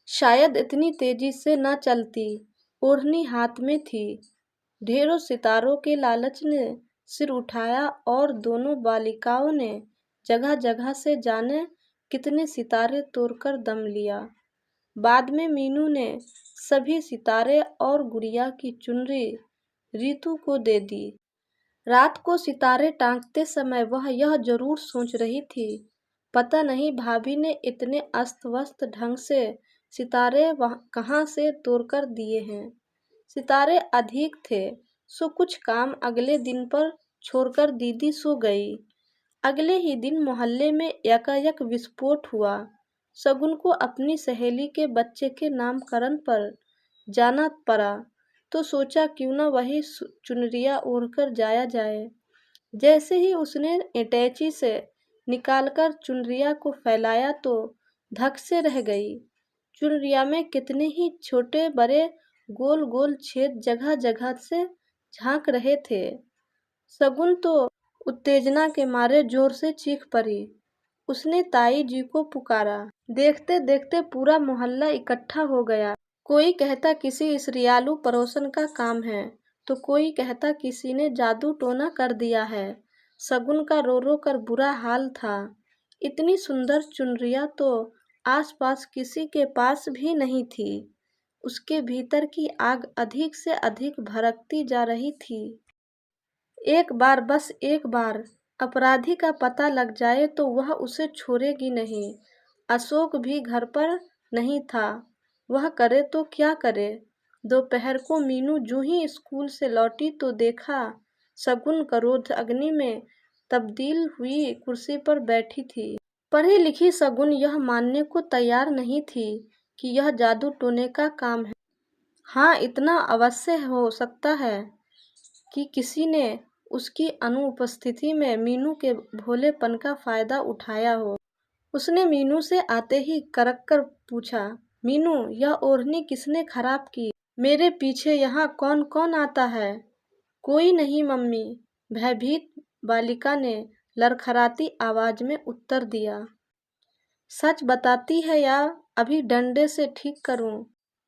शायद इतनी तेजी से न चलती। ओढ़नी हाथ में थी। ढेरों सितारों के लालच ने सिर उठाया और दोनों बालिकाओं ने जगह जगह से जाने कितने सितारे तोड़कर दम लिया। बाद में मीनू ने सभी सितारे और गुड़िया की चुनरी रीतू को दे दी। रात को सितारे टांगते समय वह यह जरूर सोच रही थी, पता नहीं भाभी ने इतने अस्त व्यस्त ढंग से सितारे कहाँ से तोड़कर दिए हैं। सितारे अधिक थे, सो कुछ काम अगले दिन पर छोड़कर दीदी सो गई। अगले ही दिन मोहल्ले में एकाएक विस्फोट हुआ। शगुन को अपनी सहेली के बच्चे के नामकरण पर जाना पड़ा, तो सोचा क्यों न वही चुनरिया ओढ़कर जाया जाए। जैसे ही उसने अटैची से निकालकर चुनरिया को फैलाया तो धक से रह गई। चुनरिया में कितने ही छोटे बड़े गोल गोल छेद जगह जगह से झांक रहे थे। शगुन तो उत्तेजना के मारे जोर से चीख पड़ी। उसने ताई जी को पुकारा। देखते देखते पूरा मोहल्ला इकट्ठा हो गया। कोई कहता किसी श्रियालू पड़ोसन का काम है, तो कोई कहता किसी ने जादू टोना कर दिया है। शगुन का रो रो कर बुरा हाल था। इतनी सुंदर चुनरिया तो आसपास किसी के पास भी नहीं थी। उसके भीतर की आग अधिक से अधिक भड़कती जा रही थी। एक बार, बस एक बार अपराधी का पता लग जाए तो वह उसे छोड़ेगी नहीं। अशोक भी घर पर नहीं था। वह करे तो क्या करे। दोपहर को मीनू जूं ही स्कूल से लौटी तो देखा शगुन क्रोध अग्नि में तब्दील हुई कुर्सी पर बैठी थी। पढ़ी लिखी शगुन यह मानने को तैयार नहीं थी कि यह जादू टोने का काम है। हाँ, इतना अवश्य हो सकता है कि किसी ने उसकी अनुपस्थिति में मीनू के भोलेपन का फायदा उठाया हो। उसने मीनू से आते ही करक कर पूछा, मीनू, यह ओढ़नी किसने खराब की? मेरे पीछे यहाँ कौन कौन आता है? कोई नहीं मम्मी, भयभीत बालिका ने लड़खड़ाती आवाज में उत्तर दिया। सच बताती है या अभी डंडे से ठीक करूं?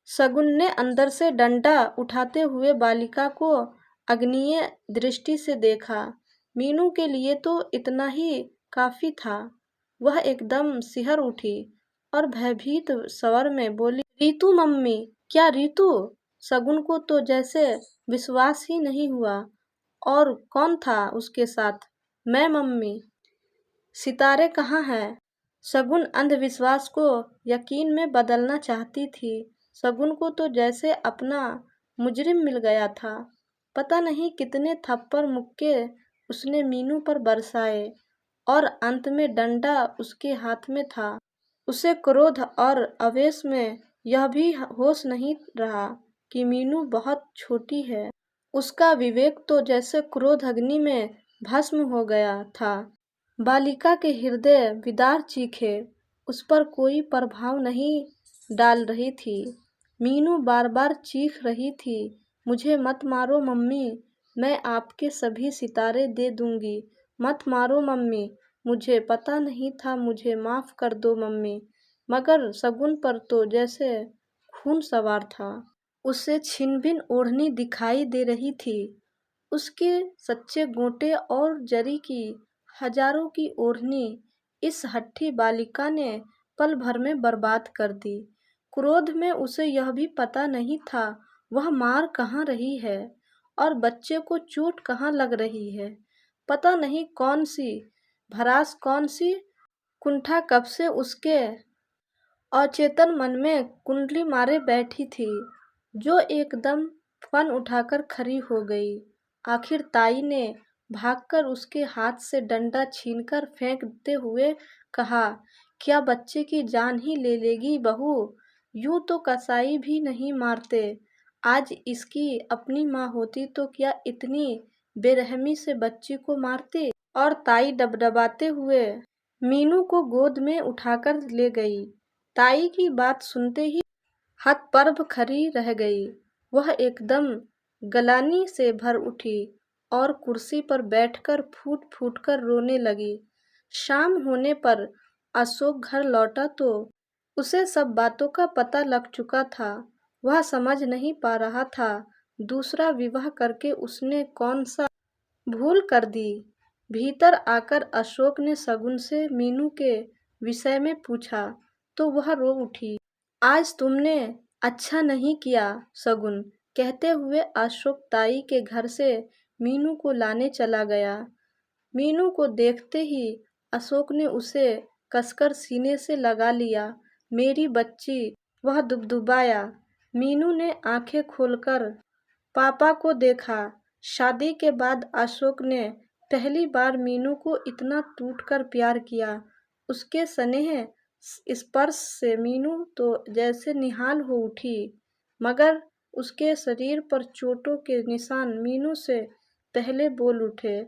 शगुन ने अंदर से डंडा उठाते हुए बालिका को अग्निय दृष्टि से देखा। मीनू के लिए तो इतना ही काफी था। वह एकदम सिहर उठी और भयभीत स्वर में बोली, रीतू मम्मी। क्या रीतू? शगुन को तो जैसे विश्वास ही नहीं हुआ। और कौन था उसके साथ? मैं मम्मी। सितारे कहाँ हैं? शगुन अंधविश्वास को यकीन में बदलना चाहती थी। शगुन को तो जैसे अपना मुजरिम मिल गया था। पता नहीं कितने थप्पड़ मुक्के उसने मीनू पर बरसाए और अंत में डंडा उसके हाथ में था। उसे क्रोध और आवेश में यह भी होश नहीं रहा कि मीनू बहुत छोटी है। उसका विवेक तो जैसे क्रोध अग्नि में भस्म हो गया था। बालिका के हृदय विदार चीखे उस पर कोई प्रभाव नहीं डाल रही थी। मीनू बार बार चीख रही थी, मुझे मत मारो मम्मी, मैं आपके सभी सितारे दे दूंगी। मत मारो मम्मी, मुझे पता नहीं था, मुझे माफ कर दो मम्मी। मगर शगुन पर तो जैसे खून सवार था। उसे छिन-भिन ओढ़नी दिखाई दे रही थी। उसके सच्चे गोटे और जरी की हजारों की ओढ़नी इस हट्ठी बालिका ने पल भर में बर्बाद कर दी। क्रोध में उसे यह भी पता नहीं था वह मार कहाँ रही है और बच्चे को चोट कहाँ लग रही है। पता नहीं कौन सी भरास, कौन सी कुंठा कब से उसके अचेतन मन में कुंडली मारे बैठी थी, जो एकदम फन उठाकर खड़ी हो गई। आखिर ताई ने भागकर उसके हाथ से डंडा छीनकर फेंकते हुए कहा, क्या बच्चे की जान ही ले लेगी बहू? यूं तो कसाई भी नहीं मारते। आज इसकी अपनी माँ होती तो क्या इतनी बेरहमी से बच्ची को मारती? और ताई डबडबाते हुए मीनू को गोद में उठाकर ले गई। ताई की बात सुनते ही हतप्रभ खड़ी रह गई। वह एकदम गलानी से भर उठी और कुर्सी पर बैठकर फूट फूट कर रोने लगी। शाम होने पर अशोक घर लौटा तो उसे सब बातों का पता लग चुका था। वह समझ नहीं पा रहा था दूसरा विवाह करके उसने कौन सा भूल कर दी। भीतर आकर अशोक ने शगुन से मीनू के विषय में पूछा तो वह रो उठी। आज तुमने अच्छा नहीं किया शगुन, कहते हुए अशोक ताई के घर से मीनू को लाने चला गया। मीनू को देखते ही अशोक ने उसे कसकर सीने से लगा लिया। मेरी बच्ची, वह दुबदुबाया। मीनू ने आंखें खोलकर पापा को देखा। शादी के बाद अशोक ने पहली बार मीनू को इतना टूटकर प्यार किया। उसके स्नेह स्पर्श से मीनू तो जैसे निहाल हो उठी, मगर उसके शरीर पर चोटों के निशान मीनू से पहले बोल उठे।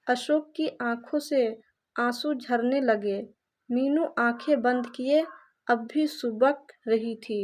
अशोक की आंखों से आंसू झरने लगे। मीनू आंखें बंद किए अब भी सुबक रही थी।